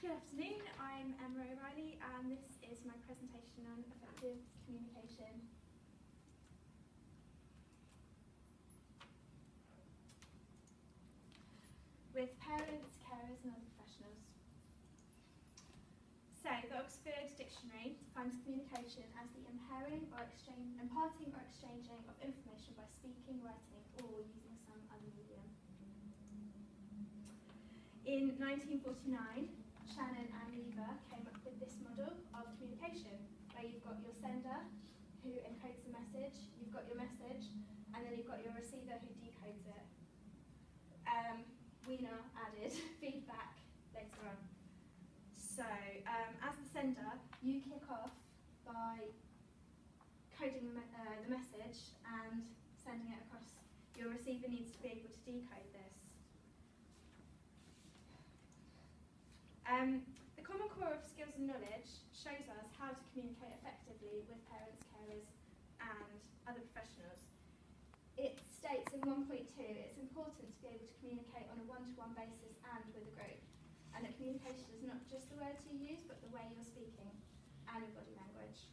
Good afternoon, I'm OReilly and this is my presentation on effective communication. With parents, carers and other professionals. So, the Oxford Dictionary defines communication as the imparting or exchanging of information by speaking, writing or using some other medium. In 1949, Shannon and Lever came up with this model of communication, where you've got your sender who encodes the message, you've got your message, and then you've got your receiver who decodes it. Wiener added feedback later on. So, as the sender, you kick off by coding the message and sending it across. Your receiver needs to be able to decode this. The common core of skills and knowledge shows us how to communicate effectively with parents, carers and other professionals. It states in 1.2 it's important to be able to communicate on a one-to-one basis and with a group, and that communication is not just the words you use but the way you're speaking and your body language.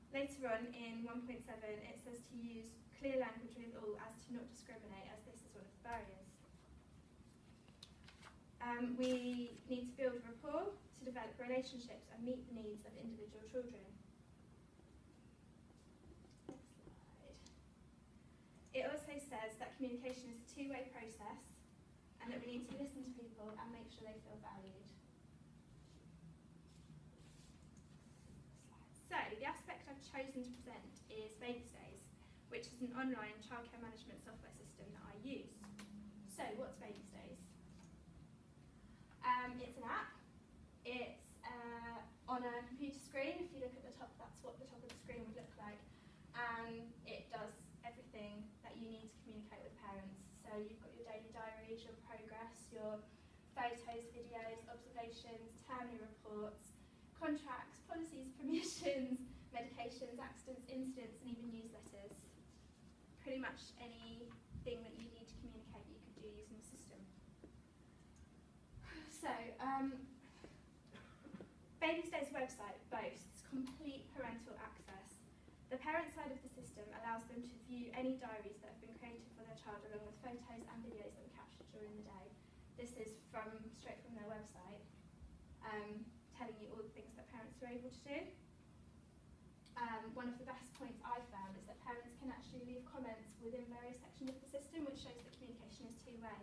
Later on in 1.7 it says to use clear language with all as to not discriminate, as this is one of the barriers. We need to build rapport to develop relationships and meet the needs of individual children. Next slide. It also says that communication is a two-way process and that we need to listen to people and make sure they feel valued. So, the aspect I've chosen to present is Babystays, which is an online childcare management software system that I use. So, what's Babystays? It's an app. It's on a computer screen. If you look at the top, that's what the top of the screen would look like. And it does everything that you need to communicate with parents. So you've got your daily diaries, your progress, your photos, videos, observations, timely reports, contracts, policies, permissions, medications, accidents, incidents, and even newsletters. Pretty much anything that you need to communicate you could do using the system. So, Babystays' website boasts complete parental access. The parent side of the system allows them to view any diaries that have been created for their child, along with photos and videos that were captured during the day. This is straight from their website, telling you all the things that parents are able to do. One of the best points I've found is that parents can actually leave comments within various sections of the system, which shows that communication is two-way.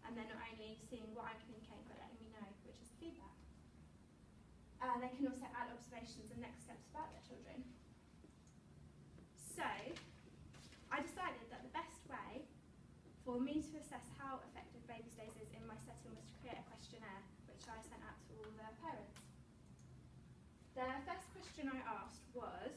And they're not only seeing what I'm communicating, but letting me know, which is the feedback. They can also add observations and next steps about their children. So, I decided that the best way for me to assess how effective Babystays is in my setting was to create a questionnaire, which I sent out to all the parents. The first question I asked was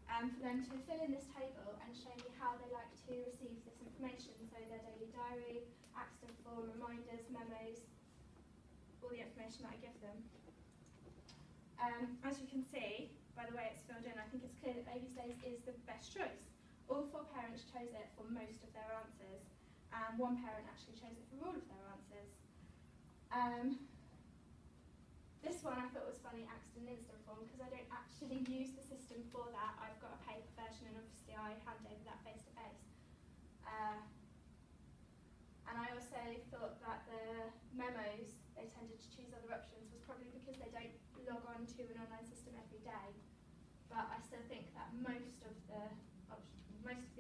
for them to fill in this table and show me how they like to receive this information, so their daily diary, accident form, reminders, memos, all the information that I give them. As you can see, by the way it's filled in, I think it's clear that Babystays is the best choice. All 4 parents chose it for most of their answers, and 1 parent actually chose it for all of their answers. This one I thought was funny, accident instant form, because I don't actually use the system for that. I've got a paper version and obviously I hand over that face to face. And I also thought that the memos, they tended to choose other options, was probably because they don't log on to an online system every day. But I still think that most of the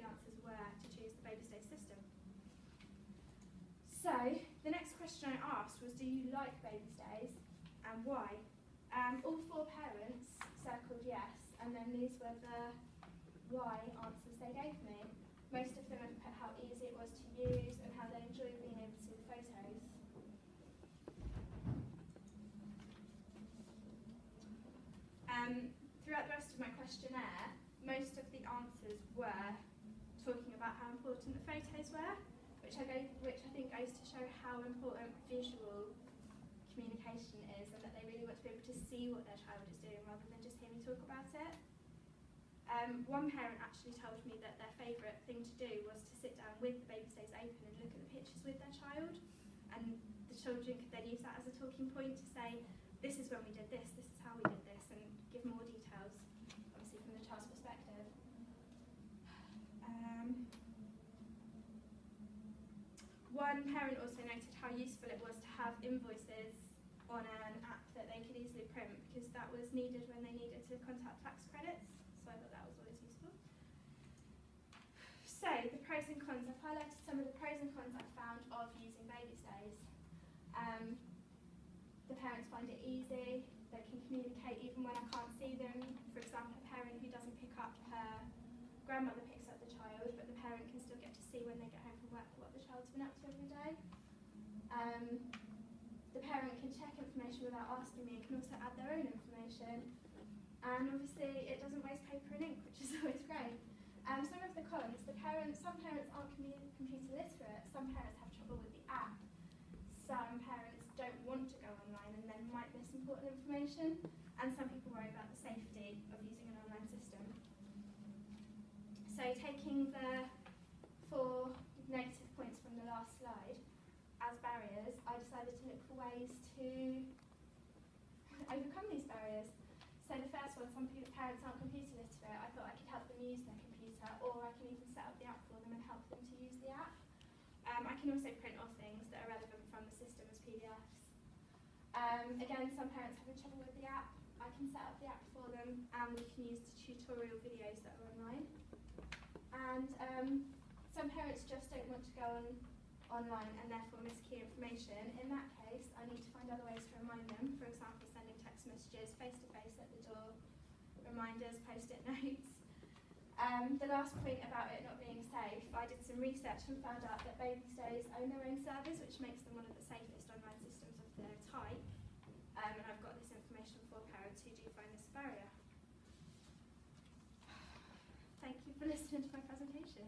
answers were to choose the Babystays system. So, the next question I asked was, do you like Babystays and why? All 4 parents circled yes, and then these were the why answers they gave me. Most of them have put how easy it was to use and how they enjoyed being able to see the photos. Throughout the rest of my questionnaire, most of the answers were talking about how important the photos were, which I think goes to show how important visual communication is, and that they really want to be able to see what their child is doing rather than just hear me talk about it. One parent actually told me that their favourite thing to do was to sit down with the Babystays open and look at the pictures with their child, and the the children could then use that as a talking point to say, this is when we did this is how we did this, and give more details, obviously from the child's perspective. One parent also noted how useful it was to have invoices on an app that they could easily print, because that was needed when they needed to contact tax credits, so I thought that was always useful. So, the pros and cons. I've highlighted some of the pros and cons I found of using Baby's Days. The parents find it easy, they can communicate even when I can't see them. For example, a parent who doesn't pick up her grandmother picks up the child, but the parent can still get to see when they get home from work what the child's been up to every day. The parent can check information without asking me and can also add their own information. And obviously it doesn't waste paper and ink, which is always great. Some of the cons, some parents aren't computer literate, some parents have trouble with the app, some parents don't want to go online and then might miss important information, and some people worry about the safety of using an online system. So taking the 4 negative points from the last slide as barriers, I decided to look for ways to overcome these barriers. So the first one, some parents aren't computer literate. I thought I could help them use their computer, or I can even set up the app for them and help them to use the app. I can also print off things that are relevant from the system as PDFs. Again, some parents having trouble with the app, I can set up the app for them, and we can use the tutorial videos that are online. And some parents just don't want to go online and therefore miss key information. In that case, I need to find other ways to remind them, for example, sending text messages face-to-face at the door, reminders, post-it notes. The last point about it not being safe, I did some research and found out that Baby's Days own their own servers, which makes them one of the safest online systems of their type. And I've got this information for parents who do find this a barrier. Thank you for listening to my presentation.